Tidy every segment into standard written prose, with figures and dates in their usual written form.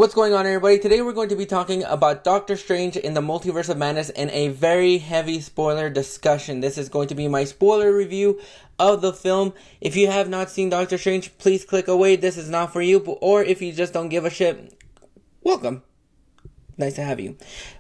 What's going on, everybody? Today we're going to be talking about Doctor Strange in the Multiverse of Madness in a very heavy spoiler discussion. This is going to be my spoiler review of the film. If you have not seen Doctor Strange, please click away. This is not for you. Or if you just don't give a shit, welcome. Nice to have you.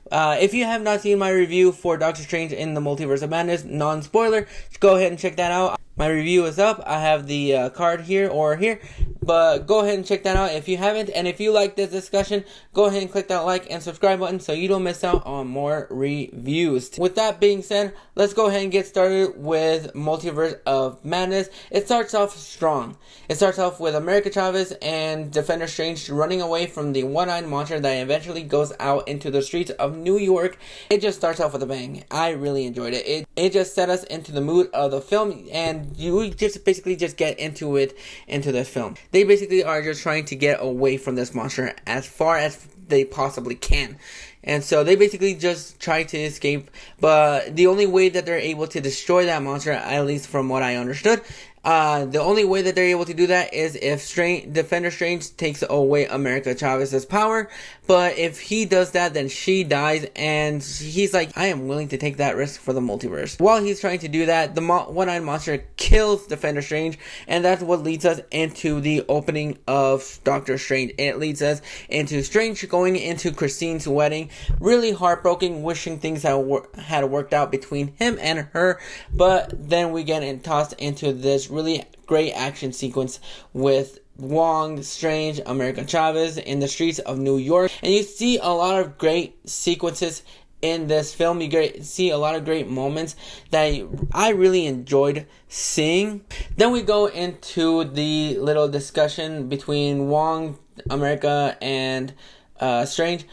If you have not seen my review for Doctor Strange in the Multiverse of Madness, non-spoiler, go ahead and check that out. My review is up. I have the card here or here, but go ahead and check that out if you haven't. And if you like this discussion, go ahead and click that like and subscribe button so you don't miss out on more reviews. With that being said, let's go ahead and get started with Multiverse of Madness. It starts off strong. It starts off with America Chavez and Defender Strange running away from the one-eyed monster that eventually goes out into the streets of New York. It just starts off with a bang. I really enjoyed it. It just set us into the mood of the film, and you just basically just get into the film. They basically are just trying to get away from this monster as far as they possibly can. And so they basically just try to escape, but the only way that they're able to destroy that monster, at least from what I understood, the only way that they're able to do that is if Defender Strange takes away America Chavez's power. But if he does that, then she dies, and he's like, I am willing to take that risk for the multiverse. While he's trying to do that, the one-eyed monster kills Defender Strange, and that's what leads us into the opening of Doctor Strange. It leads us into Strange going into Christine's wedding, really heartbroken, wishing things had worked out between him and her, but then we get tossed into this really great action sequence with Wong, Strange, America Chavez in the streets of New York. And you see a lot of great sequences in this film. You see a lot of great moments that I really enjoyed seeing. Then we go into the little discussion between Wong, America, and Strange.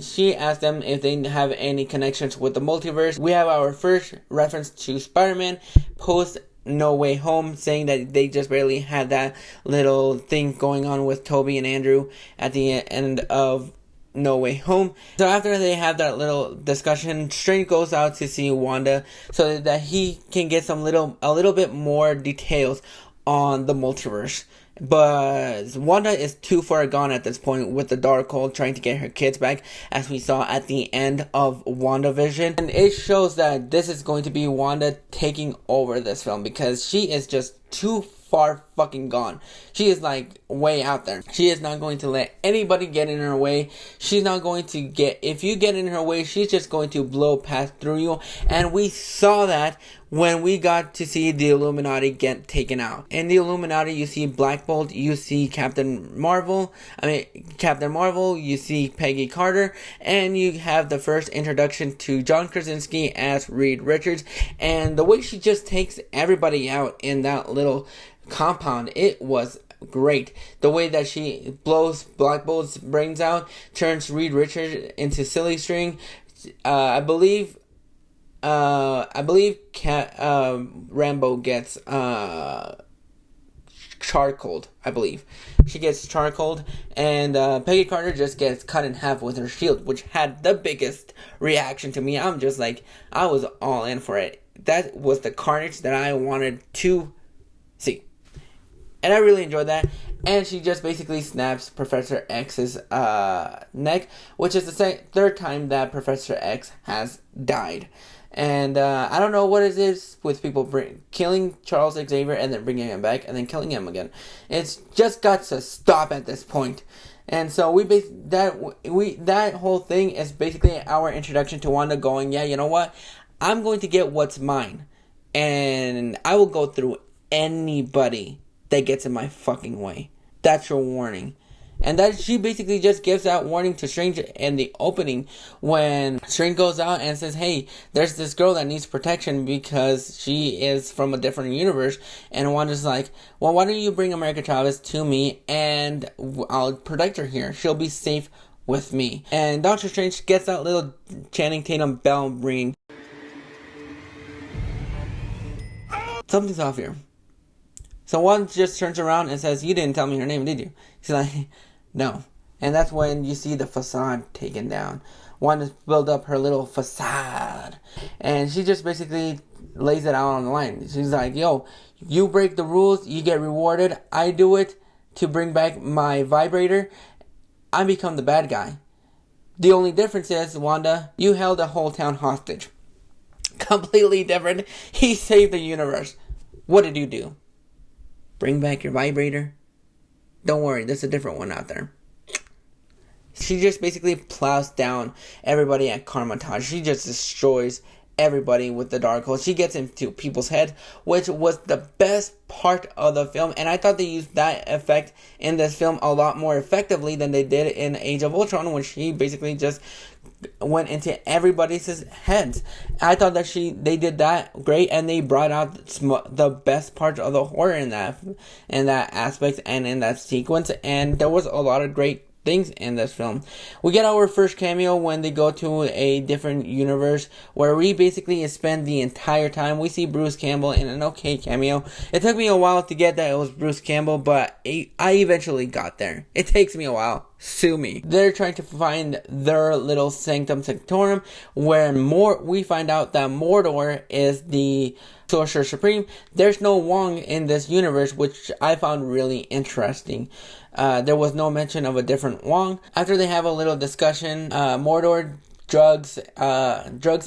She asked them if they have any connections with the multiverse. We have our first reference to Spider-Man post No Way Home, saying that they just barely had that little thing going on with Toby and Andrew at the end of No Way Home. So after they have that little discussion, Strange goes out to see Wanda so that he can get a little bit more details on the multiverse. But Wanda is too far gone at this point with the Darkhold trying to get her kids back, as we saw at the end of WandaVision. And it shows that this is going to be Wanda taking over this film, because she is just too far fucking gone. She is like way out there. She is not going to let anybody get in her way. She's not going to if you get in her way, she's just going to blow past through you. And we saw that when we got to see the Illuminati get taken out. In the Illuminati, you see Black Bolt, you see Captain Marvel, you see Peggy Carter, and you have the first introduction to John Krasinski as Reed Richards. And the way she just takes everybody out in that little compound, it was great. The way that she blows Black Bolt's brains out, turns Reed Richards into silly string. I believe Rambo gets charcoaled. I believe she gets charcoaled, and Peggy Carter just gets cut in half with her shield, which had the biggest reaction to me. I'm just like, I was all in for it. That was the carnage that I wanted to see, and I really enjoyed that. And she just basically snaps Professor X's neck, which is the third time that Professor X has died. And I don't know what it is with people killing Charles Xavier and then bringing him back and then killing him again. It's just got to stop at this point. And so that whole thing is basically our introduction to Wanda going, yeah, you know what? I'm going to get what's mine, and I will go through anybody that gets in my fucking way. That's your warning. And that she basically just gives that warning to Strange in the opening when Strange goes out and says, hey, there's this girl that needs protection because she is from a different universe. And Wanda's like, well, why don't you bring America Chavez to me and I'll protect her here. She'll be safe with me. And Doctor Strange gets that little Channing Tatum bell ringing. Something's off here. So Wanda just turns around and says, you didn't tell me her name, did you? She's like, no. And that's when you see the facade taken down. Wanda's build up her little facade. And she just basically lays it out on the line. She's like, yo, you break the rules, you get rewarded. I do it to bring back my vibrator. I become the bad guy. The only difference is, Wanda, you held a whole town hostage. Completely different. He saved the universe. What did you do? Bring back your vibrator? Don't worry, there's a different one out there. She just basically plows down everybody at Karmatage. She just destroys everybody with the Darkhold. She gets into people's heads, which was the best part of the film. And I thought they used that effect in this film a lot more effectively than they did in Age of Ultron, when she basically just went into everybody's heads. I thought that they did that great, and they brought out the best part of the horror in that aspect and in that sequence. And there was a lot of great things in this film. We get our first cameo when they go to a different universe, where we basically spend the entire time. We see Bruce Campbell in an okay cameo. It took me a while to get that it was Bruce Campbell, but I eventually got there. It takes me a while. Sue me. They're trying to find their little sanctum sanctorum, where we find out that Mordor is the Sorcerer Supreme. There's no Wong in this universe, which I found really interesting. There was no mention of a different Wong. After they have a little discussion, Mordor drugs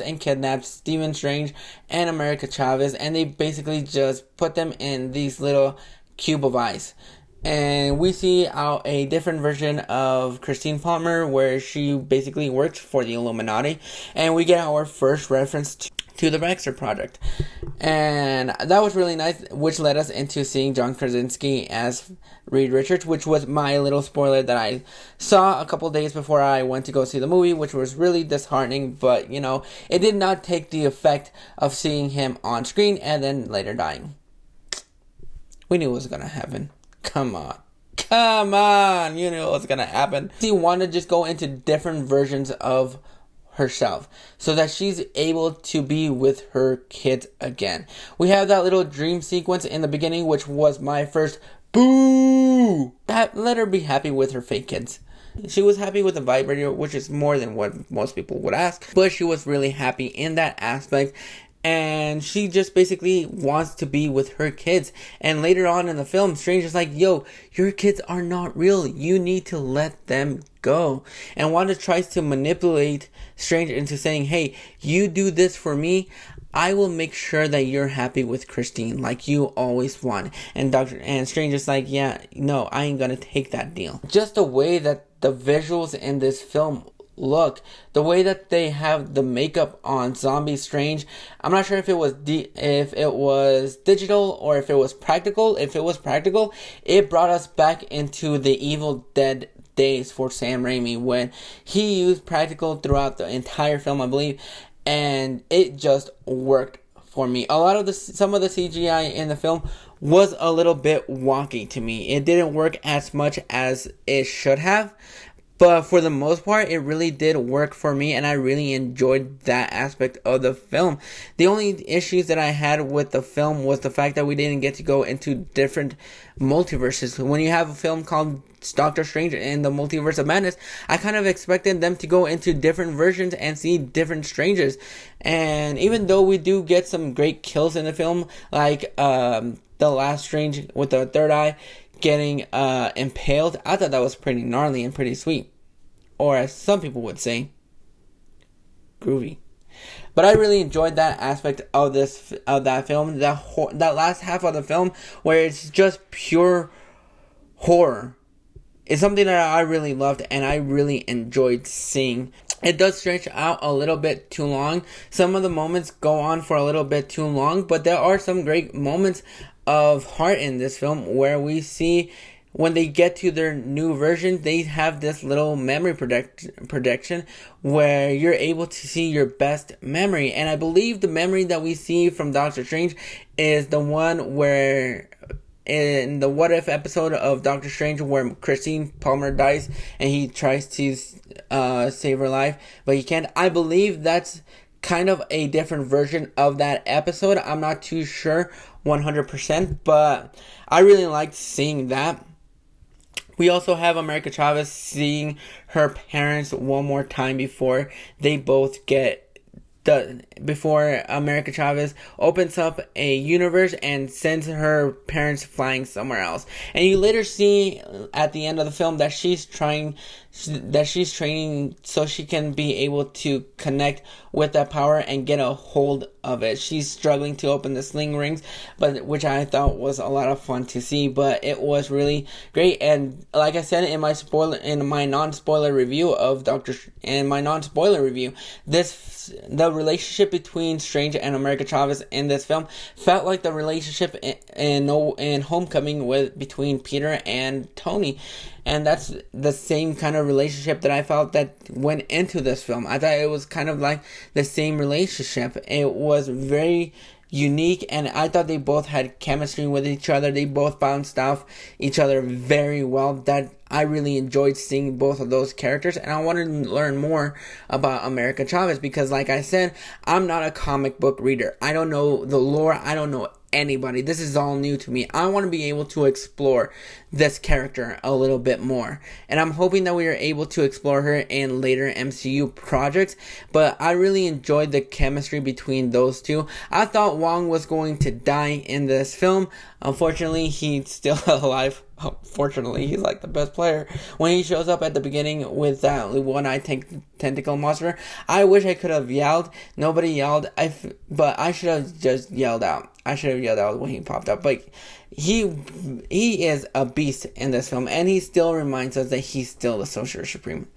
and kidnaps Stephen Strange and America Chavez, and they basically just put them in these little cube of ice. And we see out a different version of Christine Palmer, where she basically works for the Illuminati, and we get our first reference to the Baxter Project. And that was really nice, which led us into seeing John Krasinski as Reed Richards, which was my little spoiler that I saw a couple days before I went to go see the movie, which was really disheartening. But, it did not take the effect of seeing him on screen and then later dying. We knew it was going to happen. Come on, you knew it was going to happen. See Wanda just go into different versions of herself, so that she's able to be with her kids again. We have that little dream sequence in the beginning, which was my first boo. That let her be happy with her fake kids. She was happy with the vibrator, which is more than what most people would ask, but she was really happy in that aspect. And she just basically wants to be with her kids. And later on in the film, Strange is like, yo, your kids are not real. You need to let them go. And Wanda tries to manipulate Strange into saying, hey, you do this for me, I will make sure that you're happy with Christine, like you always want. And Strange is like, yeah, no, I ain't gonna take that deal. Just the way that the visuals in this film look, the way that they have the makeup on Zombie Strange, I'm not sure if it was digital or if it was practical. If it was practical, it brought us back into the Evil Dead days for Sam Raimi, when he used practical throughout the entire film, I believe, and it just worked for me. Some of the CGI in the film was a little bit wonky to me. It didn't work as much as it should have. But for the most part, it really did work for me, and I really enjoyed that aspect of the film. The only issues that I had with the film was the fact that we didn't get to go into different multiverses. When you have a film called Doctor Strange in the Multiverse of Madness, I kind of expected them to go into different versions and see different Strangers. And even though we do get some great kills in the film, like the last Strange with the third eye getting impaled, I thought that was pretty gnarly and pretty sweet. Or as some people would say, groovy. But I really enjoyed that aspect of that film. That last half of the film, where it's just pure horror, is something that I really loved and I really enjoyed seeing. It does stretch out a little bit too long. Some of the moments go on for a little bit too long, but there are some great moments of heart in this film, where we see when they get to their new version, they have this little memory projection where you're able to see your best memory. And I believe the memory that we see from Doctor Strange is the one where, in the What If episode of Doctor Strange, where Christine Palmer dies and he tries to save her life, but he can't. I believe that's kind of a different version of that episode. I'm not too sure 100%, but I really liked seeing that. We also have America Chavez seeing her parents one more time before they both get done. Before America Chavez opens up a universe and sends her parents flying somewhere else. And you later see at the end of the film that she's trying that she's training so she can be able to connect with that power and get a hold of it. She's struggling to open the sling rings, but which I thought was a lot of fun to see, but it was really great. And like I said in my non-spoiler review of the relationship between Strange and America Chavez in this film felt like the relationship in Homecoming between Peter and Tony. And that's the same kind of relationship that I felt that went into this film. I thought it was kind of like the same relationship. It was very unique, and I thought they both had chemistry with each other. They both bounced off each other very well. That I really enjoyed seeing both of those characters, and I wanted to learn more about America Chavez because, like I said, I'm not a comic book reader. I don't know the lore. I don't know anybody. This is all new to me. I want to be able to explore this character a little bit more, and I'm hoping that we are able to explore her in later MCU projects. But I really enjoyed the chemistry between those two. I thought Wong was going to die in this film. Unfortunately, he's still alive. Fortunately, he's like the best player. When he shows up at the beginning with that one-eyed tentacle monster, I wish I could have yelled. Nobody yelled, but I should have just yelled out. I should have yelled out when he popped up. But he is a beast in this film, and he still reminds us that he's still the Sorcerer Supreme.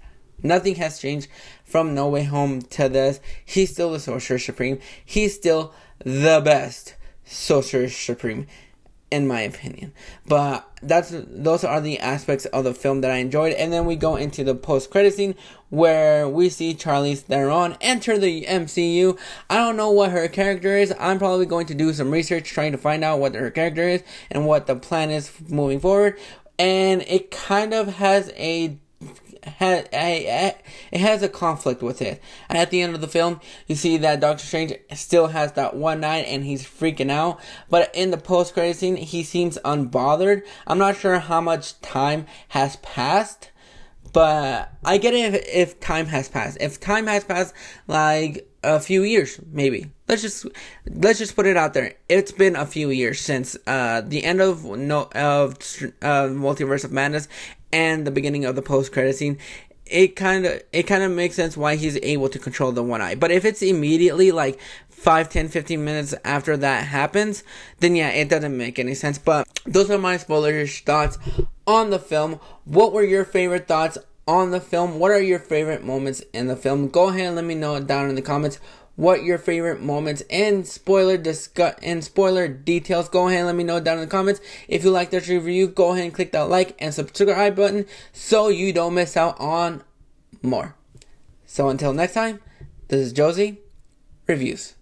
Nothing has changed from No Way Home to this. He's still the Sorcerer Supreme. He's still the best Sorcerer Supreme, in my opinion. But those are the aspects of the film that I enjoyed. And then we go into the post-credit scene where we see Charlize Theron enter the MCU. I don't know what her character is. I'm probably going to do some research trying to find out what her character is and what the plan is moving forward. And it kind of has a conflict with it. At the end of the film, you see that Doctor Strange still has that one eye and he's freaking out. But in the post-credit scene, he seems unbothered. I'm not sure how much time has passed, but I get it if time has passed. If time has passed like a few years, maybe. Let's just put it out there. It's been a few years since the end of Multiverse of Madness and the beginning of the post-credit scene. It kind of makes sense why he's able to control the one eye. But if it's immediately like 5, 10, 15 minutes after that happens, then yeah, it doesn't make any sense. But those are my spoilerish thoughts on the film. What were your favorite thoughts on the film? What are your favorite moments in the film? Go ahead and let me know down in the comments what your favorite moments and spoiler details. Go ahead and let me know down in the comments. If you like this review, go ahead and click that like and subscribe button so you don't miss out on more. So until next time, this is Josie Reviews.